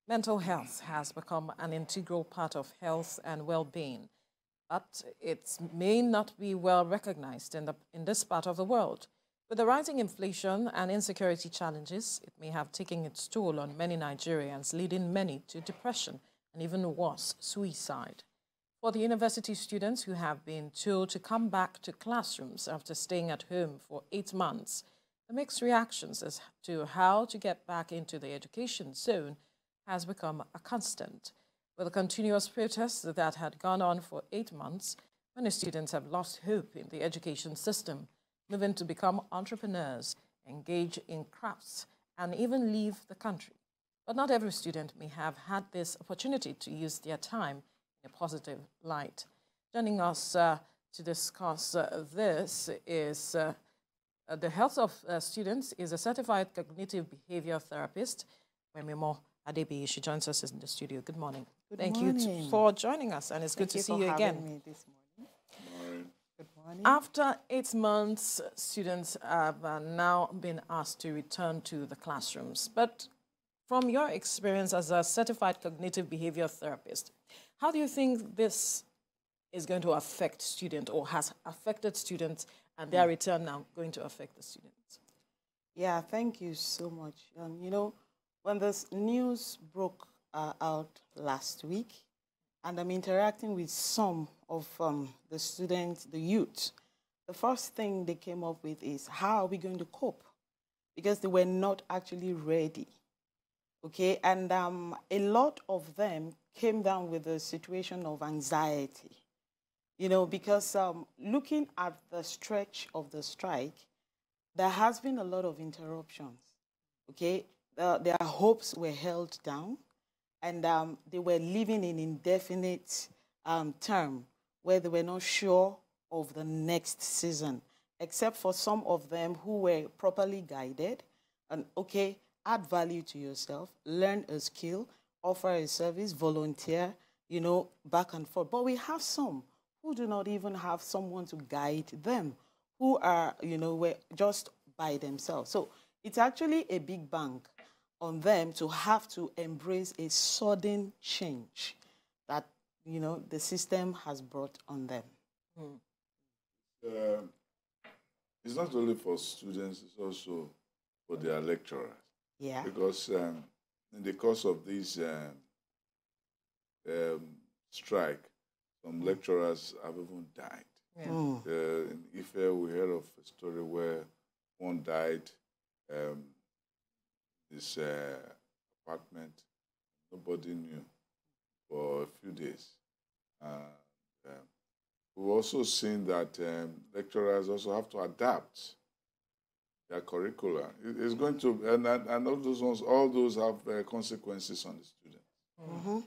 Mental health has become an integral part of health and well-being, but it may not be well recognized in this part of the world. With the rising inflation and insecurity challenges, it may have taken its toll on many Nigerians, leading many to depression and even worse, suicide. For the university students who have been told to come back to classrooms after staying at home for 8 months, the mixed reactions as to how to get back into the education zone has become a constant. With the continuous protests that had gone on for 8 months, many students have lost hope in the education system, moving to become entrepreneurs, engage in crafts, and even leave the country. But not every student may have had this opportunity to use their time in a positive light. Joining us to discuss this is the health of students is a certified cognitive behavior therapist, Wemimo Adebi. She joins us in the studio. Good morning. Thank you for joining us, and it's good to see you again. Me this morning. Good morning. After 8 months, students have now been asked to return to the classrooms. But from your experience as a certified cognitive behavior therapist, how do you think this is going to affect students or has affected students and their return now going to affect the students? Yeah, thank you so much. You know, when this news broke out last week, and I'm interacting with some of the students, the youth, the first thing they came up with is, how are we going to cope? Because they were not actually ready. Okay, and a lot of them came down with a situation of anxiety. You know, because looking at the stretch of the strike, there has been a lot of interruptions. Okay, their hopes were held down, and they were living in indefinite term where they were not sure of the next season, except for some of them who were properly guided and, okay, add value to yourself, learn a skill, offer a service, volunteer, you know, back and forth. But we have some who do not even have someone to guide them, who are, you know, were just by themselves. So it's actually a big bang on them to have to embrace a sudden change that, you know, the system has brought on them. It's not only for students, it's also for their lecturers. Yeah. Because in the course of this strike, some lecturers have even died. Yeah. In Ife, we heard of a story where one died in this apartment. Nobody knew for a few days. We've also seen that lecturers also have to adapt their curricula. It's going to, and all those ones, all those have consequences on the students. Mm-hmm.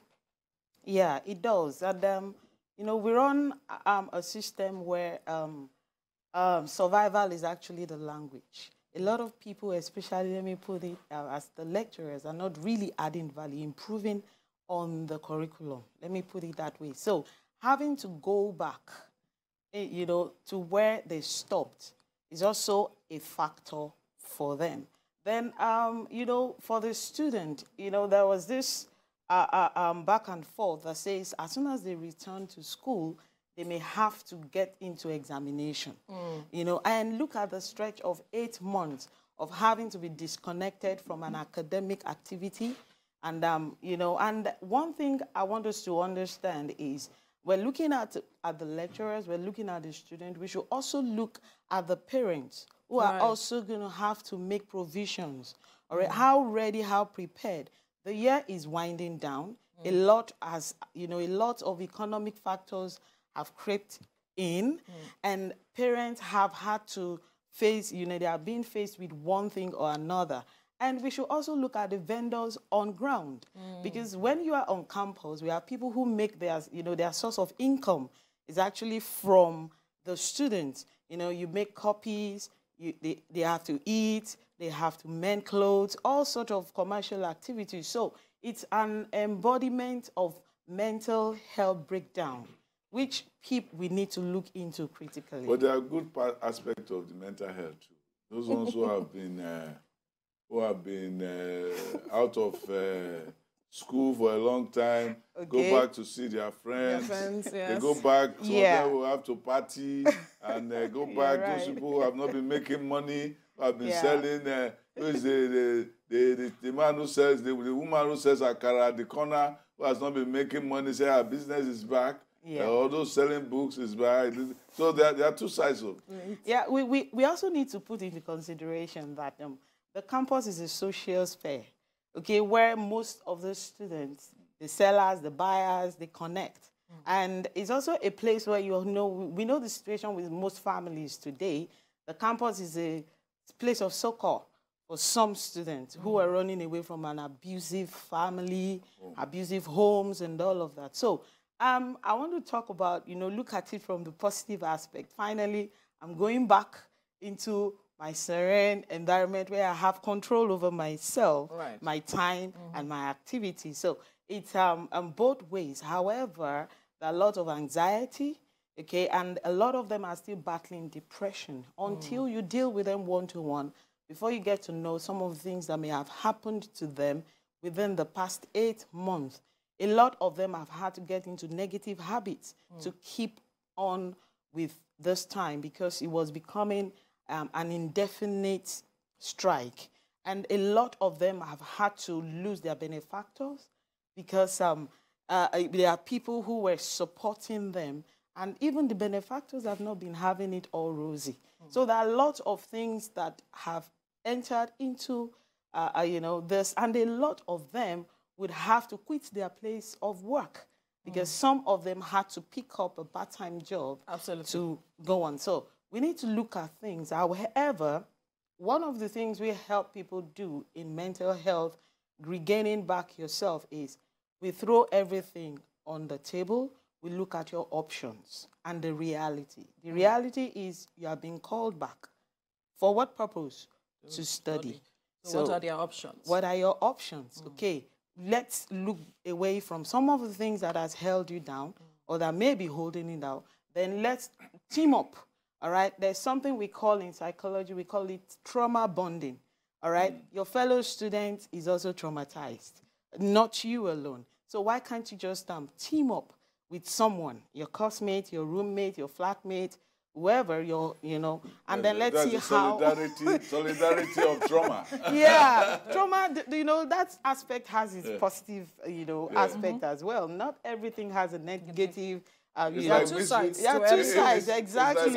Yeah, it does. And, you know, we're on a system where survival is actually the language. A lot of people, especially, let me put it as the lecturers, are not really adding value, improving on the curriculum. Let me put it that way. So having to go back, you know, to where they stopped is also a factor for them. Then, you know, for the student, you know, there was this back and forth that says as soon as they return to school, they may have to get into examination, you know, and look at the stretch of 8 months of having to be disconnected from an academic activity. And, you know, and one thing I want us to understand is we're looking at the lecturers, we're looking at the student, we should also look at the parents who are also going to have to make provisions. All right, how ready, how prepared. The year is winding down. A lot, as you know, a lot of economic factors have crept in, and parents have had to face, you know, they are being faced with one thing or another. And we should also look at the vendors on ground, because when you are on campus, we have people who make their, you know, their source of income is actually from the students. You know, you make copies, they have to eat, they have to mend clothes, all sorts of commercial activities. So it's an embodiment of mental health breakdown, which we need to look into critically. But there are good aspects of the mental health too. Those ones who have been out of school for a long time, Okay. go back to see their friends. They go back, some of them will have to party, and go back. Right. Those people who have not been making money, who have been selling. Who is the man who sells, the woman who sells akara at the corner, who has not been making money, say her business is back. All those selling books is back. So there are two sides of it. Yeah, we also need to put into consideration that the campus is a social sphere, okay, where most of the students, the sellers, the buyers, they connect. And it's also a place where we know the situation with most families today. The campus is a place of succor for some students who are running away from an abusive family, abusive homes, and all of that. So I want to talk about, look at it from the positive aspect. Finally, I'm going back into my serene environment where I have control over myself, my time, and my activities. So it's both ways. However, there are a lot of anxiety, okay, and a lot of them are still battling depression until you deal with them one-to-one, before you get to know some of the things that may have happened to them within the past 8 months. A lot of them have had to get into negative habits to keep on with this time, because it was becoming an indefinite strike. And a lot of them have had to lose their benefactors, because there are people who were supporting them, and even the benefactors have not been having it all rosy. So there are lots of things that have entered into this, and a lot of them would have to quit their place of work, because some of them had to pick up a part-time job to go on. So we need to look at things. However, one of the things we help people do in mental health, regaining back yourself, is we throw everything on the table. We look at your options and the reality. The reality is you are being called back. For what purpose? To study. So what are their options? What are your options? Okay, let's look away from some of the things that has held you down or that may be holding you down. Then let's team up, all right? There's something we call in psychology, we call it trauma bonding, all right? Your fellow student is also traumatized, not you alone. So why can't you just team up with someone, your classmate, your roommate, your flatmate, whoever, and then let's see how... Solidarity of trauma. Yeah, trauma, that aspect has its positive, aspect as well. Not everything has a negative, There are two sides. Yeah, two sides, exactly.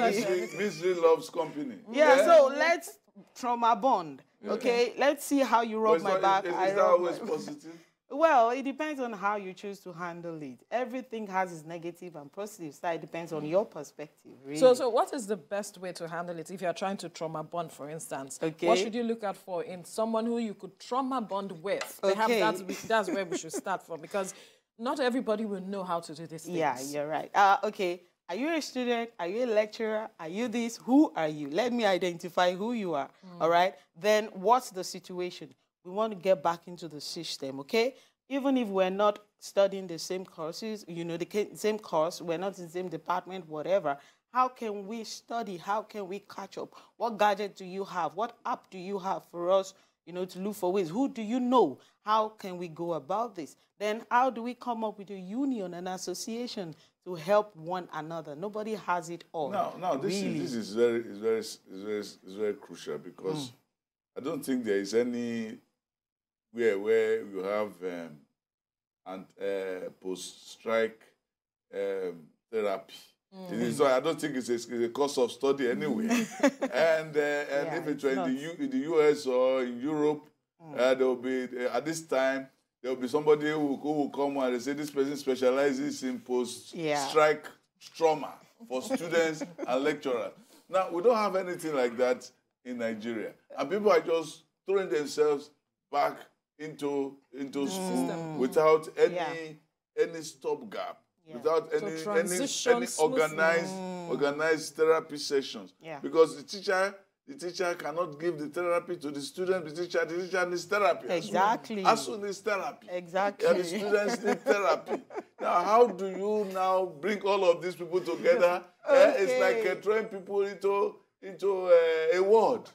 Misery loves company. Yeah, so let's trauma bond, okay? Let's see how you rub my back. Is that always positive? Well, it depends on how you choose to handle it. Everything has its negative and positive side. It depends on your perspective, really. So what is the best way to handle it if you're trying to trauma bond, for instance? Okay. What should you look out for in someone who you could trauma bond with? Perhaps that's where we should start from, because not everybody will know how to do this things. Yeah, you're right. Okay, are you a student? Are you a lecturer? Are you this? Who are you? Let me identify who you are, all right? Then what's the situation? We want to get back into the system, okay? Even if we're not studying the same courses, the same course, we're not in the same department, whatever, how can we study? How can we catch up? What gadget do you have? What app do you have for us, to look for ways? Who do you know? How can we go about this? Then how do we come up with a union, an association to help one another? Nobody has it all. No, this is very crucial, because I don't think there is any where you have post-strike therapy. I don't think it's a course of study anyway. And if it were in the US or in Europe, there will be, at this time, there will be somebody who will come and say this person specializes in post-strike trauma for students and lecturers. Now, we don't have anything like that in Nigeria. And people are just throwing themselves back into school without any stopgap, without any organized therapy sessions. Because the teacher cannot give the therapy to the student. The teacher needs therapy. Exactly. ASUU needs therapy. Exactly. And the students need therapy. Now, how do you now bring all of these people together? It's like throwing people into a ward,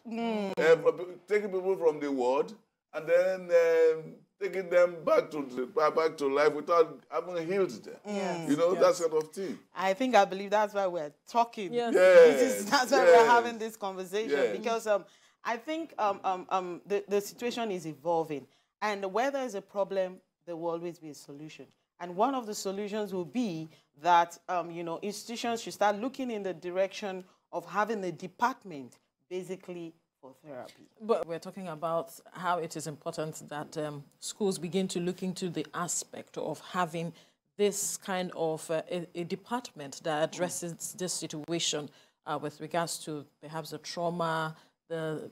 taking people from the ward, and then taking them back to life without having healed them. You know, that sort of thing. I believe that's why we're talking. Yes. That's why we're having this conversation, because I think the situation is evolving, and where there is a problem, there will always be a solution. And one of the solutions will be that you know, institutions should start looking in the direction of having a department basically for therapy. But we're talking about how it is important that schools begin to look into the aspect of having this kind of a department that addresses this situation with regards to perhaps the trauma, the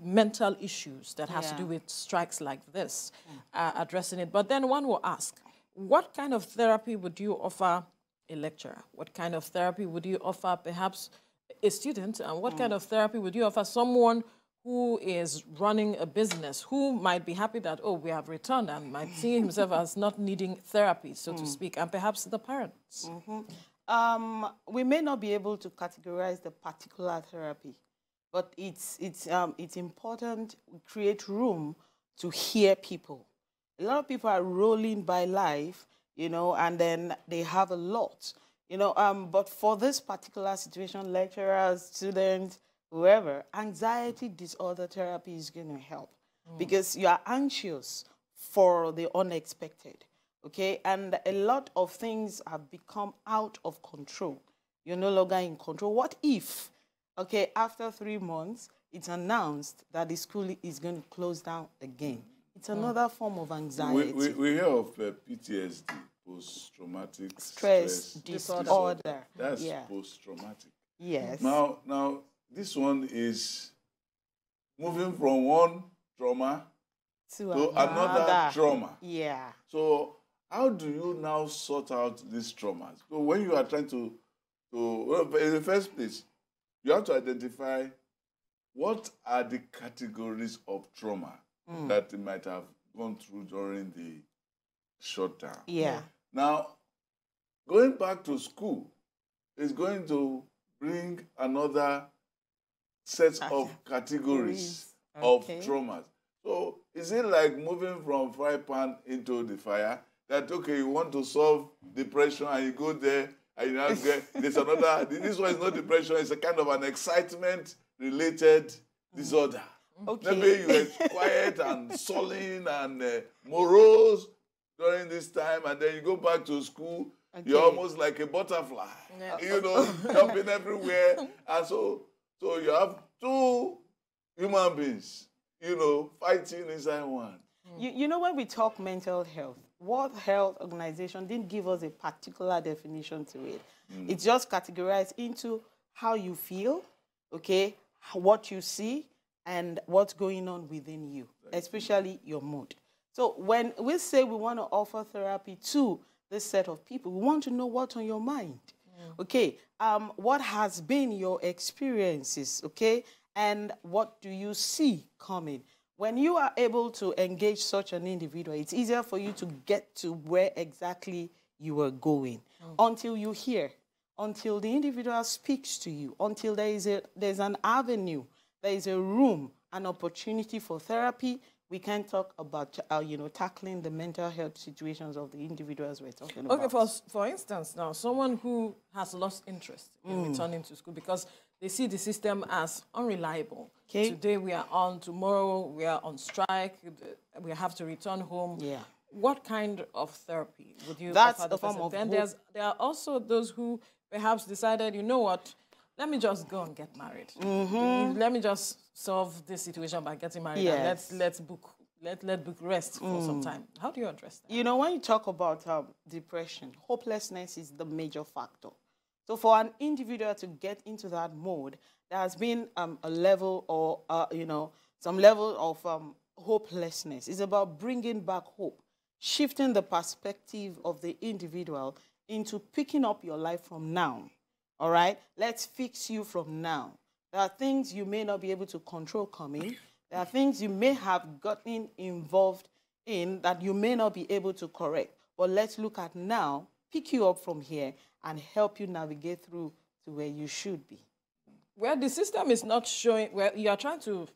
mental issues that has to do with strikes like this, addressing it. But then one will ask, what kind of therapy would you offer a lecturer? What kind of therapy would you offer perhaps a student? And what kind of therapy would you offer someone who is running a business, who might be happy that, oh, we have returned, and might see himself as not needing therapy, so to speak, and perhaps the parents? We may not be able to categorize the particular therapy, but it's important we create room to hear people. A lot of people are rolling by life, you know, and then they have a lot, you know, but for this particular situation, lecturers, students, whoever, anxiety disorder therapy is going to help because you are anxious for the unexpected, okay? And a lot of things have become out of control. You're no longer in control. What if, okay, after 3 months, it's announced that the school is going to close down again? It's another form of anxiety. We hear of PTSD, post-traumatic stress disorder. That's post-traumatic. Yes. Now, this one is moving from one trauma to another trauma. Yeah. So how do you now sort out these traumas? So when you are trying to well, in the first place, you have to identify what are the categories of trauma that they might have gone through during the shutdown. Yeah. Now, going back to school is going to bring another set of categories of traumas. So is it like moving from fry pan into the fire? That, okay, you want to solve depression and you go there and you now get, there's another, this one is not depression, it's a kind of an excitement-related disorder. Okay. Maybe you were quiet and sullen and morose during this time, and then you go back to school, you're almost like a butterfly, you know, jumping everywhere. And so you have two human beings, you know, fighting inside one. You know, when we talk mental health, World Health Organization didn't give us a particular definition to it. It's just categorized into how you feel, okay, what you see, and what's going on within you, especially your mood. So when we say we want to offer therapy to this set of people, we want to know what's on your mind. Okay, what has been your experiences, okay, and what do you see coming? When you are able to engage such an individual, it's easier for you to get to where exactly you are going until you hear, until the individual speaks to you, until there's an avenue, there is a room, an opportunity for therapy. We can talk about, you know, tackling the mental health situations of the individuals we're talking about. Okay, for instance, now, someone who has lost interest in returning to school because they see the system as unreliable. Okay. Today we are on, tomorrow we are on strike, we have to return home. Yeah. What kind of therapy would you offer the person? Then there are also those who perhaps decided, you know what, let me just go and get married. Let me just solve this situation by getting married. Yes. And let book rest for some time. How do you address that? You know, when you talk about depression, hopelessness is the major factor. So for an individual to get into that mode, there has been a level or, you know, some level of hopelessness. It's about bringing back hope, shifting the perspective of the individual into picking up your life from now. All right? Let's fix you from now. There are things you may not be able to control coming. There are things you may have gotten involved in that you may not be able to correct. But let's look at now, pick you up from here, and help you navigate through to where you should be. Well, the system is not showing, well, you are trying to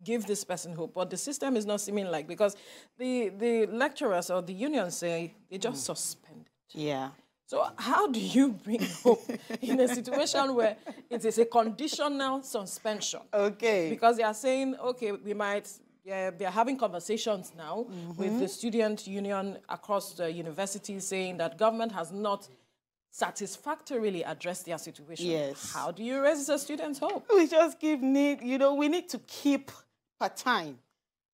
give this person hope. But the system is not seeming like, because the lecturers or the unions say they just suspend it. Yeah. So how do you bring hope in a situation where it is a conditional suspension? Okay. Because they are saying, okay, we might, they are having conversations now with the student union across the university saying that government has not satisfactorily addressed their situation. Yes. How do you raise the students' hope? We just we need to keep part-time.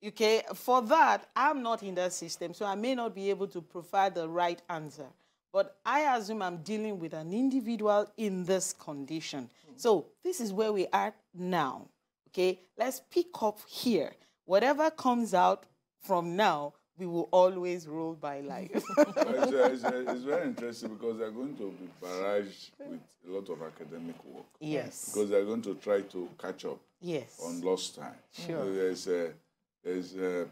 Okay, for that, I'm not in that system, so I may not be able to provide the right answer. But I assume I'm dealing with an individual in this condition. So this is where we are now. Okay, let's pick up here. Whatever comes out from now, we will always roll by life. It's very interesting because they're going to be barraged with a lot of academic work. Yes. Because they're going to try to catch up on lost time. Sure. So there's a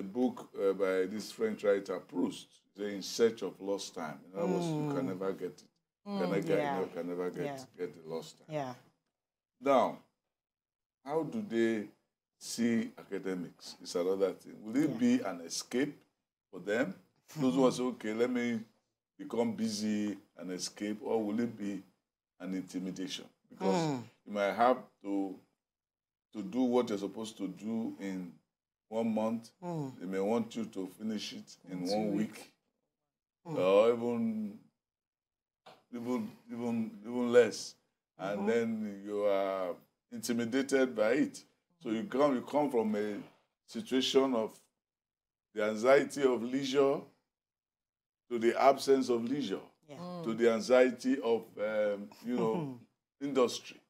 book by this French writer, Proust, In Search of Lost Time. In other words, you can never get it. You can never get the lost time. Yeah. Now, how do they see academics? It's another thing. Will it be an escape for them? Those who say, okay, let me become busy and escape, or will it be an intimidation? Because you might have to do what you're supposed to do in 1 month. They may want you to finish it in 1 week, or even less, and then you are intimidated by it. So you come from a situation of the anxiety of leisure to the absence of leisure, to the anxiety of industry.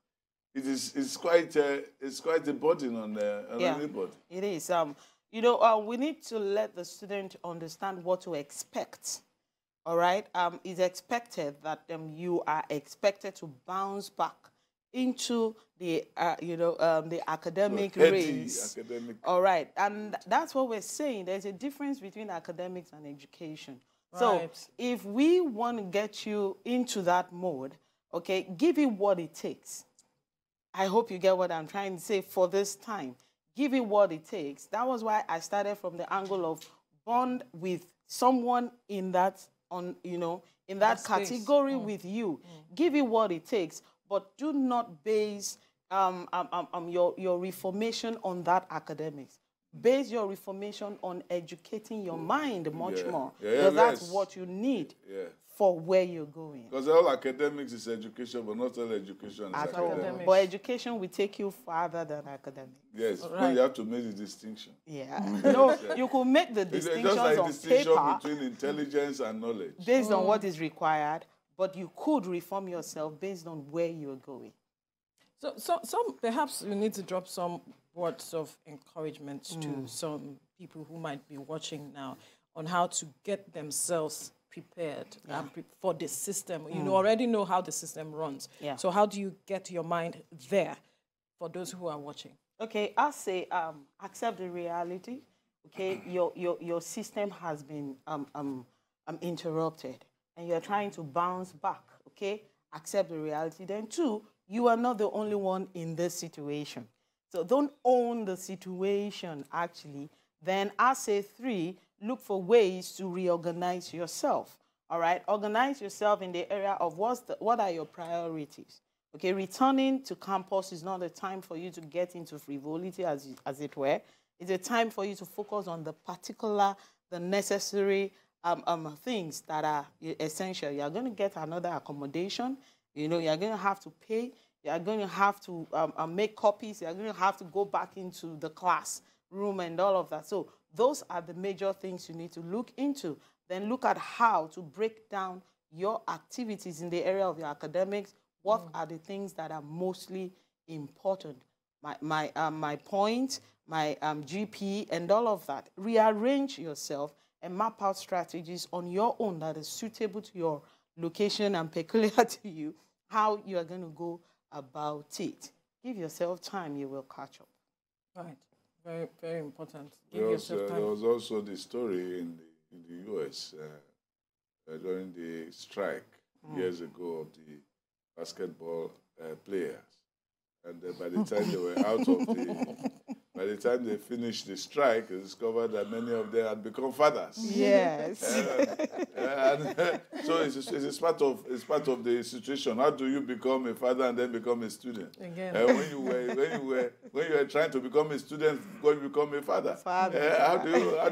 It's quite a burden on anybody. It is. We need to let the student understand what to expect. All right. It's expected that you are expected to bounce back into the the academic race. All right, and that's what we're saying. There's a difference between academics and education. Right. So if we want to get you into that mode, okay, give it what it takes. I hope you get what I'm trying to say for this time. Give it what it takes. That was why I started from the angle of bond with someone in that in that category with you. Give it what it takes. But do not base your reformation on that academics. Base your reformation on educating your mind much more. Because that's what you need for where you're going. Because all academics is education, but not all education is academic. But education will take you farther than academics. Yes, right. You have to make the distinction. Yeah. No, you could make the distinctions just like on distinction paper between intelligence and knowledge. based on what is required, but you could reform yourself based on where you're going. So perhaps you need to drop some words of encouragement to some people who might be watching now on how to get themselves prepared for the system. You already know how the system runs. Yeah. So how do you get your mind there for those who are watching? Okay, I'll say accept the reality. Okay, your system has been interrupted, and you're trying to bounce back. Okay, accept the reality. Then 2, you are not the only one in this situation. So don't own the situation, actually. Then I say 3, look for ways to reorganize yourself. All right, organize yourself in the area of what are your priorities. Okay, returning to campus is not a time for you to get into frivolity, as it were. It's a time for you to focus on the necessary things that are essential. You're going to get another accommodation. You're going to have to pay. You're going to have to make copies. You're going to have to go back into the classroom and all of that. So those are the major things you need to look into. Then look at how to break down your activities in the area of your academics. What are the things that are mostly important? My point, my GP, and all of that. Rearrange yourself and map out strategies on your own that is suitable to your location and peculiar to you, how you are going to go about it. Give yourself time, you will catch up. Right. Very, very important. Give yourself time. There was also the story in the U.S. During the strike years ago of the basketball players. And by the time they were out of By the time they finished the strike, they discovered that many of them had become fathers. Yes. So it's part of the situation. How do you become a father and then become a student? Again. When you were trying to become a student, before you become a father. How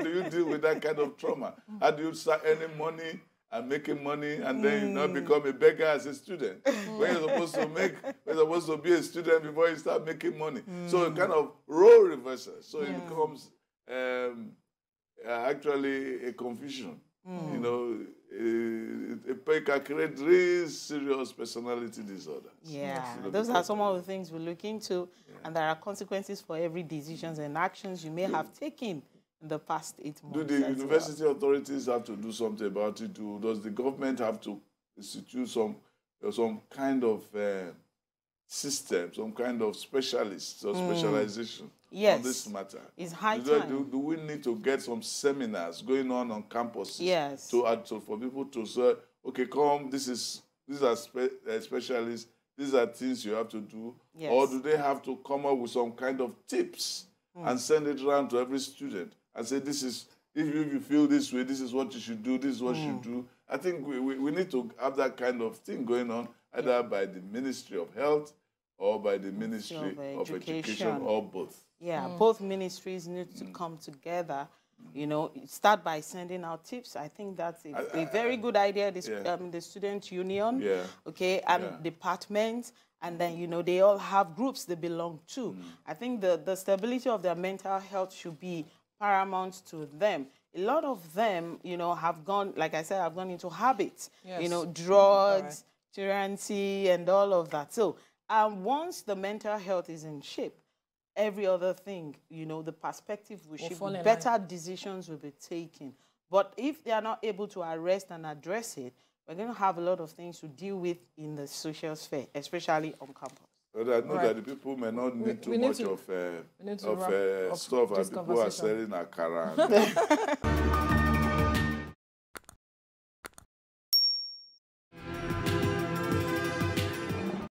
do you deal with that kind of trauma? How do you start earning money and making money, and then you now become a beggar as a student? When you're supposed to be a student before you start making money. So it kind of role reversal. So it becomes actually a confusion. You know, it can create really serious personality disorders. Yeah, those are some of the things we look into, and there are consequences for every decisions and actions you may have taken in the past 8 months. Do the university authorities have to do something about it? Does the government have to institute some kind of system, some kind of specialists or specialization on this matter? It's high time. Do we need to get some seminars going on campuses? Yes. For people to say, okay, come, these are specialists, these are things you have to do. Yes. Or do they have to come up with some kind of tips and send it around to every student and say, this is, if you feel this way, this is what you should do, this is what you should do? I think we need to have that kind of thing going on, either by the Ministry of Health or by the Ministry of Education, or both. Yeah, both ministries need to come together. You know, start by sending out tips. I think that's a very good idea. The student union, okay, and departments, and then, you know, they all have groups they belong to. I think the stability of their mental health should be paramount to them. A lot of them, you know, have gone, like I said, have gone into habits, you know, drugs, tyranny, and all of that. So once the mental health is in shape, every other thing, you know, the perspective will shift, better decisions will be taken. But if they are not able to arrest and address it, we're going to have a lot of things to deal with in the social sphere, especially on campus. But I know that the people may not need too much of stuff, and people are selling akara.